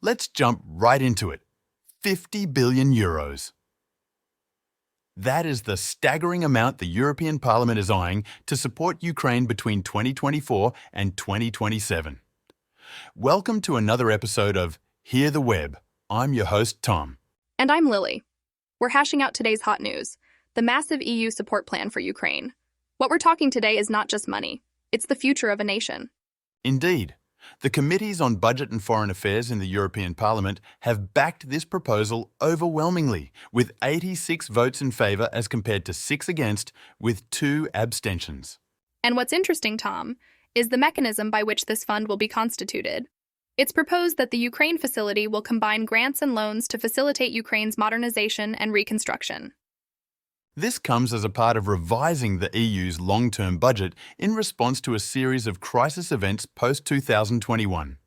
Let's jump right into it. 50 billion euros. That is the staggering amount the European Parliament is eyeing to support Ukraine between 2024 and 2027. Welcome to another episode of Hear the Web. I'm your host, Tom. And I'm Lily. We're hashing out today's hot news, the massive EU support plan for Ukraine. What we're talking today is not just money, it's the future of a nation. Indeed. The Committees on Budget and Foreign Affairs in the European Parliament have backed this proposal overwhelmingly, with 86 votes in favour as compared to 6 against, with 2 abstentions. And what's interesting, Tom, is the mechanism by which this fund will be constituted. It's proposed that the Ukraine facility will combine grants and loans to facilitate Ukraine's modernization and reconstruction. This comes as a part of revising the EU's long-term budget in response to a series of crisis events post-2021.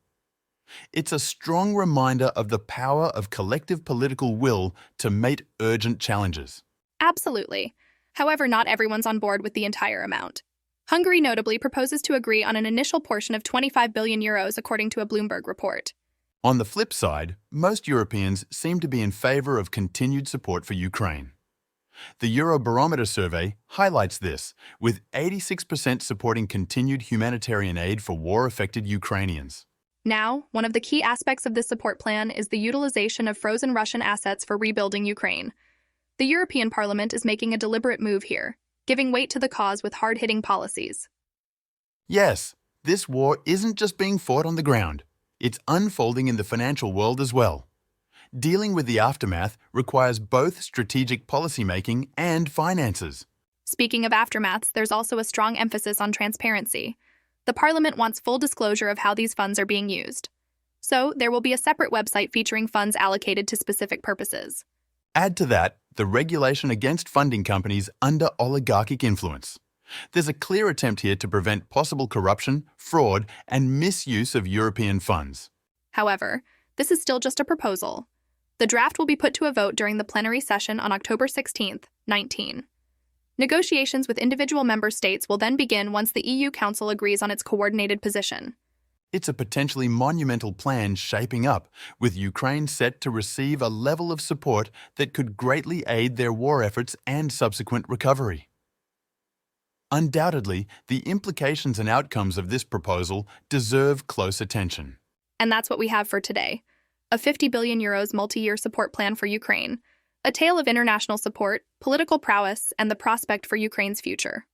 It's a strong reminder of the power of collective political will to meet urgent challenges. Absolutely. However, not everyone's on board with the entire amount. Hungary notably proposes to agree on an initial portion of 25 billion euros according to a Bloomberg report. On the flip side, most Europeans seem to be in favour of continued support for Ukraine. The Eurobarometer survey highlights this, with 86% supporting continued humanitarian aid for war-affected Ukrainians. Now, one of the key aspects of this support plan is the utilization of frozen Russian assets for rebuilding Ukraine. The European Parliament is making a deliberate move here, giving weight to the cause with hard-hitting policies. Yes, this war isn't just being fought on the ground. It's unfolding in the financial world as well. Dealing with the aftermath requires both strategic policymaking and finances. Speaking of aftermaths, there's also a strong emphasis on transparency. The Parliament wants full disclosure of how these funds are being used. So, there will be a separate website featuring funds allocated to specific purposes. Add to that the regulation against funding companies under oligarchic influence. There's a clear attempt here to prevent possible corruption, fraud, and misuse of European funds. However, this is still just a proposal. The draft will be put to a vote during the plenary session on October 16th, 19. Negotiations with individual member states will then begin once the EU Council agrees on its coordinated position. It's a potentially monumental plan shaping up, with Ukraine set to receive a level of support that could greatly aid their war efforts and subsequent recovery. Undoubtedly, the implications and outcomes of this proposal deserve close attention. And that's what we have for today. A 50 billion euros multi-year support plan for Ukraine, a tale of international support, political prowess, and the prospect for Ukraine's future.